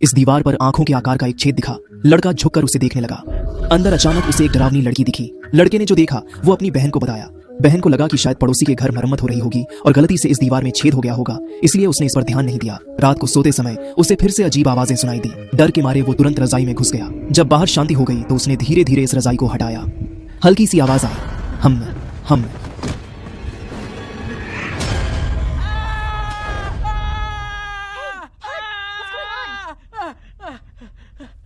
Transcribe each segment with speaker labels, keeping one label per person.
Speaker 1: इस दीवार पर आंखों के आकार का एक छेद दिखा। लड़का झुककर उसे देखने लगा। अंदर अचानक उसे एक डरावनी लड़की दिखी। लड़के ने जो देखा वो अपनी बहन को बताया। बहन को लगा कि शायद पड़ोसी के घर मरम्मत हो रही होगी और गलती से इस दीवार में छेद हो गया होगा, इसलिए उसने इस पर ध्यान नहीं दिया। रात को सोते समय उसे फिर से अजीब आवाजें सुनाई दी। डर के मारे वो तुरंत रजाई में घुस गया। जब बाहर शांति हो गई तो उसने धीरे धीरे इस रजाई को हटाया। हल्की सी आवाज आई, हम।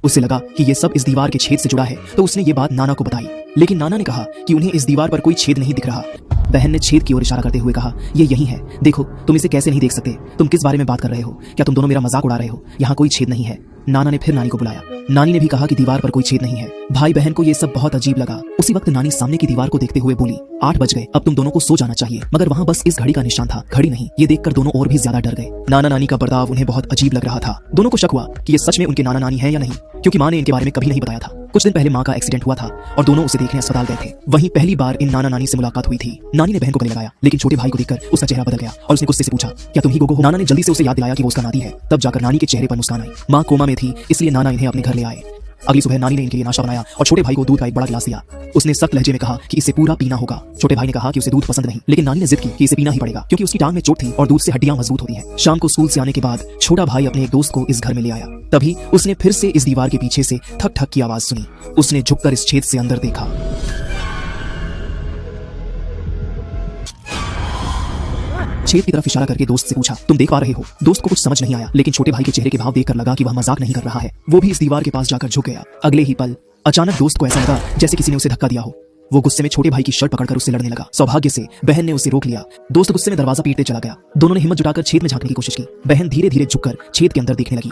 Speaker 1: उसे लगा कि ये सब इस दीवार के छेद से जुड़ा है, तो उसने ये बात नाना को बताई। लेकिन नाना ने कहा कि उन्हें इस दीवार पर कोई छेद नहीं दिख रहा। बहन ने छेद की ओर इशारा करते हुए कहा, ये यही है, देखो, तुम इसे कैसे नहीं देख सकते? तुम किस बारे में बात कर रहे हो? क्या तुम दोनों मेरा मजाक उड़ा रहे हो? यहाँ कोई छेद नहीं है। नाना ने फिर नानी को बुलाया। नानी ने भी कहा कि दीवार पर कोई छेद नहीं है। भाई बहन को ये सब बहुत अजीब लगा। उसी वक्त नानी सामने की दीवार को देखते हुए बोली, 8 बज गए, अब तुम दोनों को सो जाना चाहिए। मगर वहाँ बस इस घड़ी का निशान था, घड़ी नहीं। ये देखकर दोनों और भी ज्यादा डर गए। नाना नानी का बर्ताव उन्हें बहुत अजीब लग रहा था। दोनों को शक हुआ कि ये सच में उनके नाना नानी है या नहीं, क्योंकि माँ ने इनके बारे में कभी नहीं बताया था। कुछ दिन पहले माँ का एक्सीडेंट हुआ था और दोनों उसे देखने अस्पताल गए थे। वहीं पहली बार इन नाना नानी से मुलाकात हुई थी। नानी ने बहन को गले लगाया, लेकिन छोटे भाई को देखकर उसका चेहरा बदल गया और उसने गुस्से से पूछा, क्या तुम ही गोगो हो? नाना ने जल्दी से उसे याद दिलाया कि वो उसका नाती है। तब जाकर नानी के चेहरे पर मुस्कान आई। माँ कोमा में थी, इसलिए नाना इन्हें अपने घर ले आए। अगली सुबह नानी ने इनके लिए नाश्ता बनाया और छोटे भाई को दूध का एक बड़ा गिलास दिया। उसने सख्त लहजे में कहा कि इसे पूरा पीना होगा। छोटे भाई ने कहा कि उसे दूध पसंद नहीं, लेकिन नानी ने जिद की कि इसे पीना ही पड़ेगा, क्योंकि उसकी टांग में चोट थी और दूध से हड्डियां मजबूत होती हैं। शाम को स्कूल से आने के बाद छोटा भाई अपने एक दोस्त को इस घर में ले आया। तभी उसने फिर से इस दीवार के पीछे से ठक ठक की आवाज सुनी। उसने झुककर इस छेद से अंदर देखा। छेद की तरफ इशारा करके दोस्त से पूछा, तुम देख पा रहे हो? दोस्त को कुछ समझ नहीं आया, लेकिन छोटे भाई के चेहरे के भाव देखकर लगा कि वह मजाक नहीं कर रहा है। वो भी इस दीवार के पास जाकर झुक गया। अगले ही पल अचानक दोस्त को ऐसा लगा जैसे किसी ने उसे धक्का दिया हो। वो गुस्से में छोटे भाई की शर्ट पकड़कर उससे लड़ने लगा। सौभाग्य से बहन ने उसे रोक लिया। दोस्त गुस्से में दरवाजा पीटते चला गया। दोनों ने हिम्मत जुटाकर छेद में झांकने की कोशिश की। बहन धीरे धीरे झुककर छेद के अंदर देखने लगी।